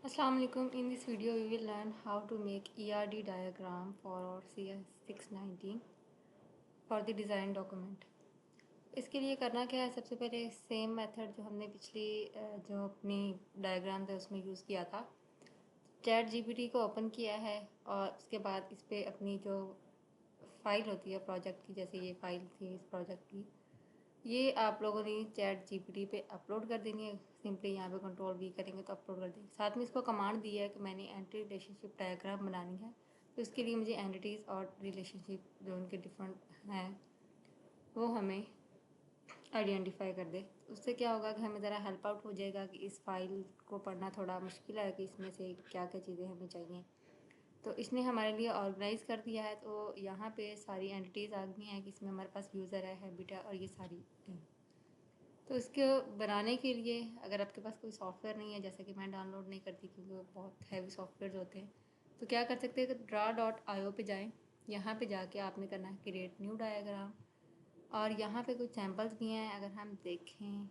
Assalamu alaikum. In this video we will learn how to make ERD diagram for our CS619 for the design document. इसके लिए करना क्या है, सबसे पहले सेम मेथड जो हमने पिछली जो अपनी डायग्राम थे उसमें यूज़ किया था। चैट जीपीटी को ओपन किया है और उसके बाद इस पर अपनी जो फाइल होती है प्रोजेक्ट की, जैसे ये फाइल थी इस प्रोजेक्ट की, ये आप लोगों ने चैट जीपीटी पे अपलोड कर देनी है। सिंपली यहाँ पे कंट्रोल वी करेंगे तो अपलोड कर देंगे। साथ में इसको कमांड दी है कि मैंने एंटिटी रिलेशनशिप डायग्राम बनानी है, तो इसके लिए मुझे एंटिटीज़ और रिलेशनशिप जो उनके डिफरेंट हैं वो हमें आइडेंटिफाई कर दे। उससे क्या होगा कि हमें ज़रा हेल्प आउट हो जाएगा कि इस फाइल को पढ़ना थोड़ा मुश्किल है कि इसमें से क्या क्या चीज़ें हमें चाहिए। तो इसने हमारे लिए ऑर्गेनाइज़ कर दिया है। तो यहाँ पे सारी एंटिटीज़ आ गई हैं कि इसमें हमारे पास यूज़र है, हैबिट है और ये सारी हैं। तो इसको बनाने के लिए अगर आपके पास कोई सॉफ्टवेयर नहीं है, जैसे कि मैं डाउनलोड नहीं करती क्योंकि वो बहुत हैवी सॉफ्टवेयर होते हैं, तो क्या कर सकते हैं कि draw.io पे जाएं। यहाँ पे जाके आपने करना है क्रिएट न्यू डायग्राम, और यहाँ पे कुछ सैम्पल्स भी हैं। अगर हम देखें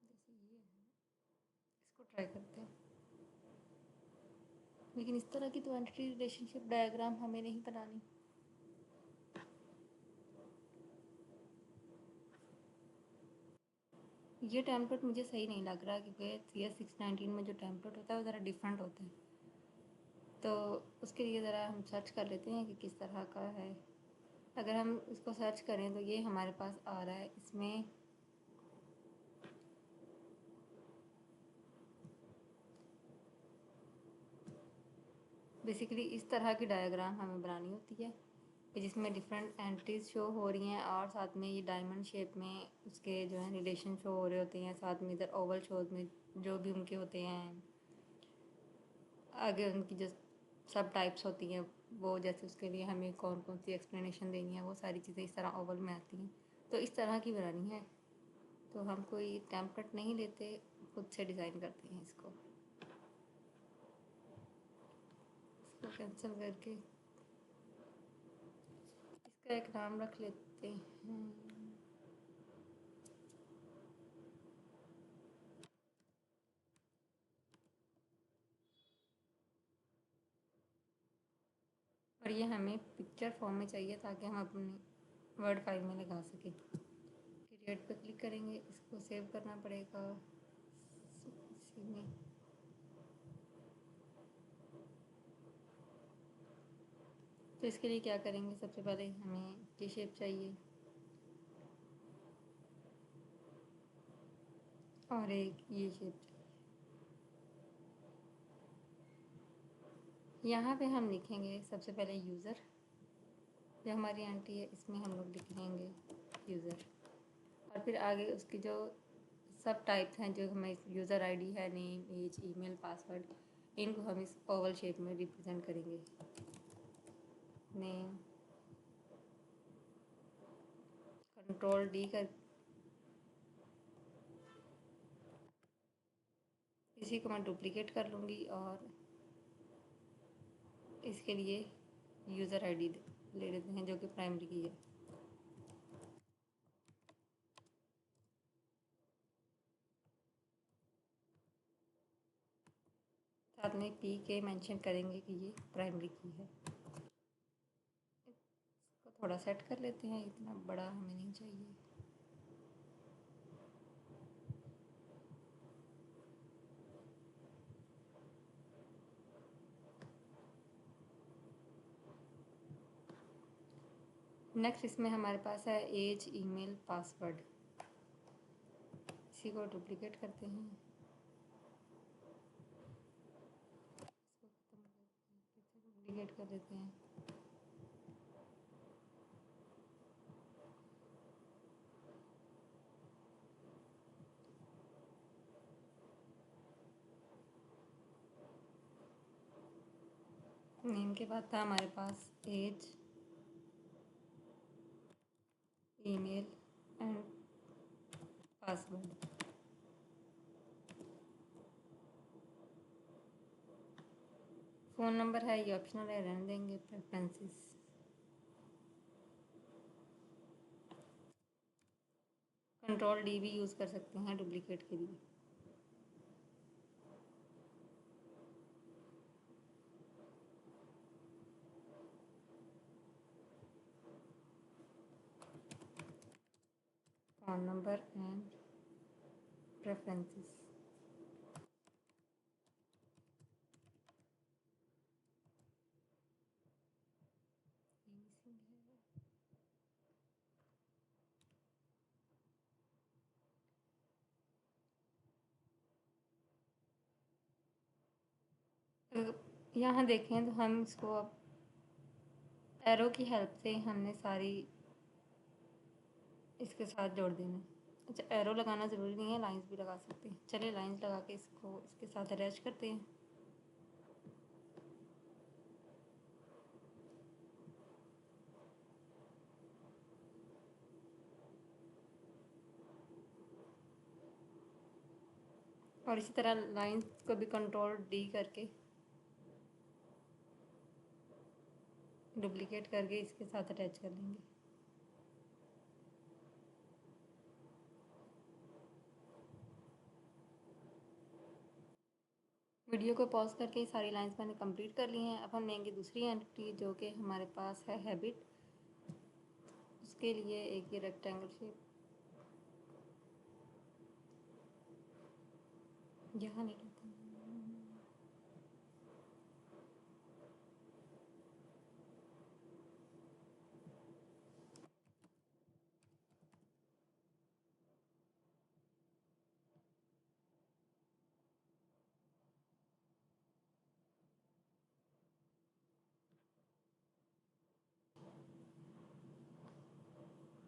जैसे ये है, इसको ट्राई करते हैं। लेकिन इस तरह की तो एंटिटी रिलेशनशिप डायग्राम हमें नहीं बनानी। ये टेम्पलेट मुझे सही नहीं लग रहा क्योंकि CS619 में जो टेम्पलेट होता है वो ज़रा डिफरेंट होता है। तो उसके लिए ज़रा हम सर्च कर लेते हैं कि किस तरह का है। अगर हम इसको सर्च करें तो ये हमारे पास आ रहा है। इसमें बेसिकली इस तरह की डायग्राम हमें बनानी होती है कि जिसमें डिफरेंट एंटिटीज़ शो हो रही हैं और साथ में ये डायमंड शेप में उसके जो है रिलेशन शो हो रहे होते हैं। साथ में इधर ओवल शो में जो भी उनके होते हैं आगे उनकी जो सब टाइप्स होती हैं वो, जैसे उसके लिए हमें कौन कौन सी एक्सप्लेनेशन देनी है, वो सारी चीज़ें इस तरह ओवल में आती हैं। तो इस तरह की बनानी है। तो हम कोई टेम्पलेट नहीं लेते, खुद से डिज़ाइन करते हैं इसको कैंसिल करके इसका एक नाम रख लेते हैं। और ये हमें पिक्चर फॉर्म में चाहिए ताकि हम अपनी वर्ड फाइल में लगा सकें। क्रिएट पे क्लिक करेंगे, इसको सेव करना पड़ेगा इसी में। तो इसके लिए क्या करेंगे, सबसे पहले हमें ये शेप चाहिए और एक ये शेप चाहिए। यहाँ पे हम लिखेंगे सबसे पहले यूज़र, जो हमारी आंटी है इसमें हम लोग लिखेंगे यूज़र, और फिर आगे उसकी जो सब टाइप्स हैं जो हमें यूज़र आईडी है, नेम, एज, ईमेल, पासवर्ड, इनको हम इस ओवल शेप में रिप्रेजेंट करेंगे। नेम कंट्रोल डी कर, इसी को मैं डुप्लिकेट कर लूँगी और इसके लिए यूज़र आईडी ले लेते हैं जो कि प्राइमरी की है। साथ में पी के मेंशन करेंगे कि ये प्राइमरी की है। इसको थोड़ा सेट कर लेते हैं, इतना बड़ा हमें नहीं चाहिए। नेक्स्ट इसमें हमारे पास है एज, ईमेल, पासवर्ड। इसी को डुप्लिकेट करते हैं, इसको ख़त्म करके डुप्लिकेट कर देते हैं। नेम के बाद था हमारे पास age, email and password. Phone number है ये ऑप्शनल है, रहने देंगे। प्रेफरेंसेस, कंट्रोल डी भी यूज़ कर सकते हैं डुप्लीकेट के लिए। Phone number and preferences. यहाँ देखें तो हम इसको अब एरो की हेल्प से हमने सारी इसके साथ जोड़ देना है। अच्छा, एरो लगाना ज़रूरी नहीं है, लाइंस भी लगा सकते हैं। चलिए लाइंस लगा के इसको इसके साथ अटैच करते हैं। और इसी तरह लाइंस को भी कंट्रोल डी करके डुप्लीकेट करके इसके साथ अटैच कर लेंगे। वीडियो को पॉज करके ये सारी लाइंस मैंने कंप्लीट कर ली हैं। अब हम लेंगे दूसरी एंटिटी जो कि हमारे पास है हैबिट। उसके लिए एक ये रेक्टेंगल शेप यहाँ नहीं लेते हैं।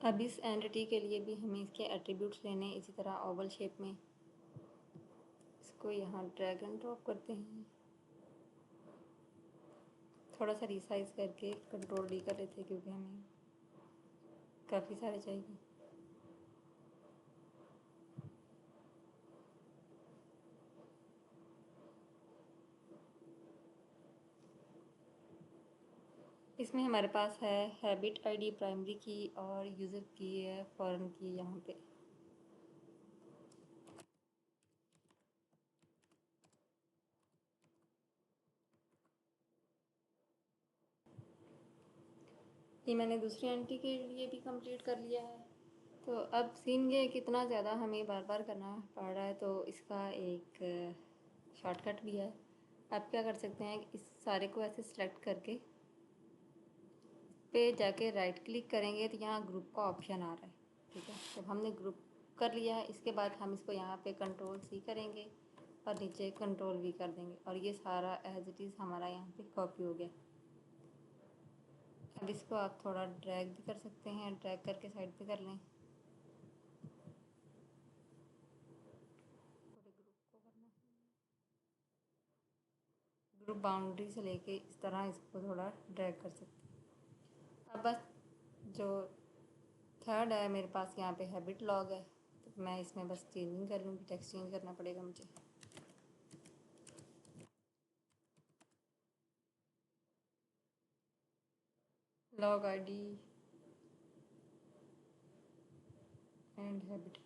अब इस एंटिटी के लिए भी हमें इसके एट्रीब्यूट्स लेने हैं। इसी तरह ओवल शेप में इसको यहाँ ड्रैग एंड ड्रॉप करते हैं। थोड़ा सा रिसाइज करके कंट्रोल डी कर लेते हैं क्योंकि हमें काफ़ी सारे चाहिए। इसमें हमारे पास है हैबिट आईडी प्राइमरी की और यूज़र की है फॉरेन की। यहाँ पे ये मैंने दूसरी एंटिटी के लिए भी कंप्लीट कर लिया है। तो अब सीन ये कितना ज़्यादा हमें बार बार करना पड़ रहा है, तो इसका एक शॉर्टकट भी है। आप क्या कर सकते हैं, इस सारे को ऐसे सिलेक्ट करके पे जाके राइट क्लिक करेंगे तो यहाँ ग्रुप का ऑप्शन आ रहा है। ठीक है, तो हमने ग्रुप कर लिया है। इसके बाद हम इसको यहाँ पे कंट्रोल सी करेंगे और नीचे कंट्रोल वी कर देंगे और ये सारा एज इट इज़ हमारा यहाँ पे कॉपी हो गया। अब इसको आप थोड़ा ड्रैग भी कर सकते हैं, ड्रैग करके साइड पे कर लें। पूरे ग्रुप को करना है, ग्रुप बाउंड्री से लेके इस तरह इसको थोड़ा ड्रैग कर सकते हैं। अब बस जो थर्ड है मेरे पास यहाँ पे हैबिट लॉग है, तो मैं इसमें बस चेंजिंग कर लूँगी। टेक्स्ट चेंज करना पड़ेगा मुझे। Log ID and habit.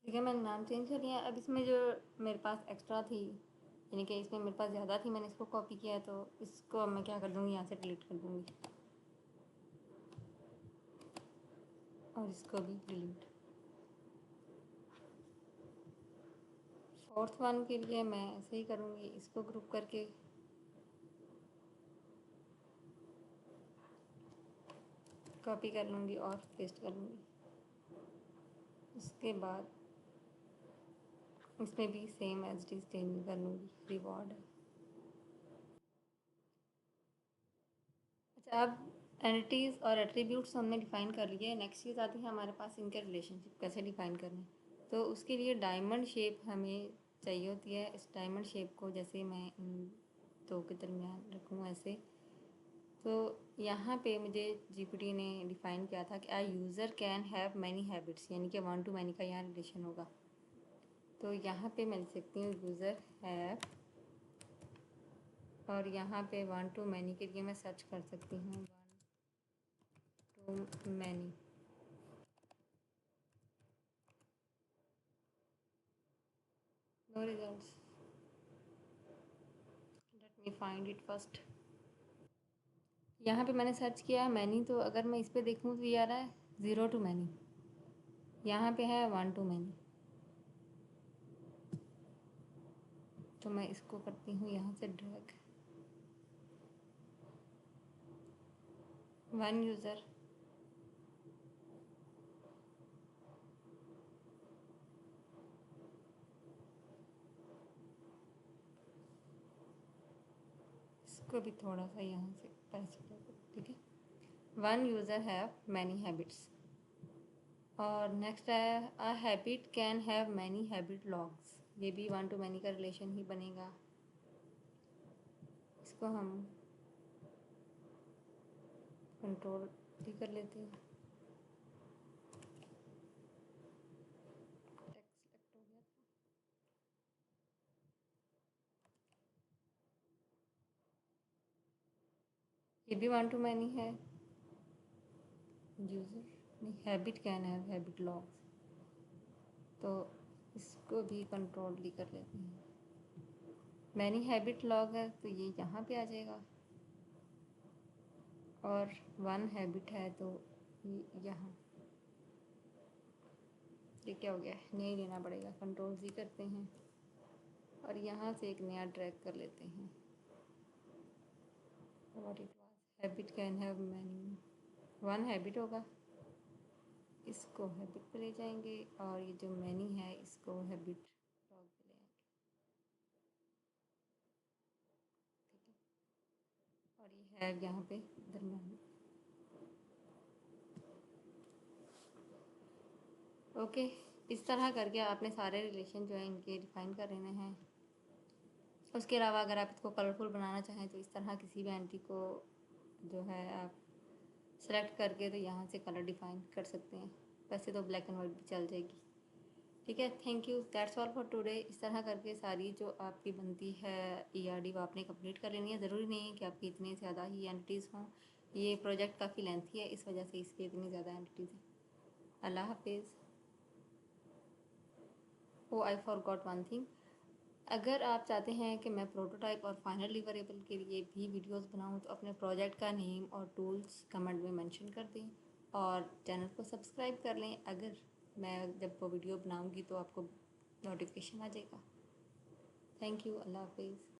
ठीक है, मैंने नाम चेंज कर लिया। अब इसमें जो मेरे पास एक्स्ट्रा थी, यानी कि इसमें मेरे पास ज़्यादा थी, मैंने इसको कॉपी किया है, तो इसको अब मैं क्या कर दूँगी, यहाँ से डिलीट कर दूँगी और इसको भी डिलीट। फोर्थ वन के लिए मैं ऐसे ही करूँगी, इसको ग्रुप करके कॉपी कर लूँगी और पेस्ट कर लूँगी। उसके बाद इसमें भी same as it is change कर लूँगी, रिवॉर्ड। अच्छा, अब एंटिटीज़ और एट्रीब्यूट्स हमने डिफ़ाइन कर लिए। नेक्स्ट चीज़ आती है हमारे पास इनके रिलेशनशिप कैसे डिफ़ाइन करने। तो उसके लिए डायमंड शेप हमें चाहिए होती है। इस डायमंड शेप को जैसे मैं इन दो के दरमियान रखूँ ऐसे, तो यहाँ पे मुझे जीपीटी ने डिफ़ाइन किया था कि a user can have many habits, यानी कि 1 to मैनी का यहाँ रिलेशन होगा। तो यहाँ पे मैं लिख सकती हूँ यूज़र हैव और यहाँ पे 1 to many के लिए मैं सर्च कर सकती हूँ 1 to many। No results, let me find it first. यहाँ पे मैंने सर्च किया मैनी, तो अगर मैं इस पर देखूँ तो ये आ रहा है 0 to many। यहाँ पे है 1 to many, तो मैं इसको करती हूँ यहाँ से ड्रैग। 1 यूज़र, इसको भी थोड़ा सा यहाँ से पैसे, ठीक है। 1 यूज़र हैव मैनी हैबिट्स। और नेक्स्ट है a habit can have many habit logs. ये भी 1 to many का रिलेशन ही बनेगा। इसको हम कंट्रोल भी कर लेते हैं। टेक्स्ट सेलेक्ट हो गया। ये भी 1 to many है। यूज़र नहीं, habit can have habit logs, तो इसको भी कंट्रोल भी कर लेते हैं। मैनी हैबिट लॉग है तो ये यहाँ पे आ जाएगा, और 1 हैबिट है तो ये यहाँ। ये क्या हो गया, नहीं लेना पड़ेगा, कंट्रोल जी करते हैं और यहाँ से एक नया ड्रैग कर लेते हैं। और it was habit can have many, 1 habit होगा, इसको हैबिट पे ले जाएंगे, और ये जो मैनी है इसको हैबिट लॉग पे ले आएंगे, ठीक है। और ये है यहाँ पे दरम्यान। ओके, इस तरह करके आपने सारे रिलेशन जो है इनके डिफाइन कर लेने हैं। उसके अलावा अगर आप इसको कलरफुल बनाना चाहें तो इस तरह किसी भी एंट्री को जो है आप सेलेक्ट करके तो यहाँ से कलर डिफाइन कर सकते हैं। वैसे तो ब्लैक एंड वाइट भी चल जाएगी, ठीक है। Thank you, that's all for today. इस तरह करके सारी जो आपकी बनती है ईआरडी वो आपने कंप्लीट कर लेनी है। ज़रूरी नहीं है कि आपकी इतनी ज़्यादा ही एंटिटीज़ हों, ये प्रोजेक्ट काफ़ी लेंथी है, इस वजह से इसकी इतनी ज़्यादा एंटिटीज़ हैं। अल्लाह हाफिज़। ओ आई फॉरगॉट वन थिंग, अगर आप चाहते हैं कि मैं प्रोटोटाइप और फाइनल डिलीवरेबल के लिए भी वीडियोस बनाऊं तो अपने प्रोजेक्ट का नेम और टूल्स कमेंट में मेंशन कर दें और चैनल को सब्सक्राइब कर लें। अगर मैं जब वो वीडियो बनाऊंगी तो आपको नोटिफिकेशन आ जाएगा। थैंक यू, अल्लाह हाफिज़।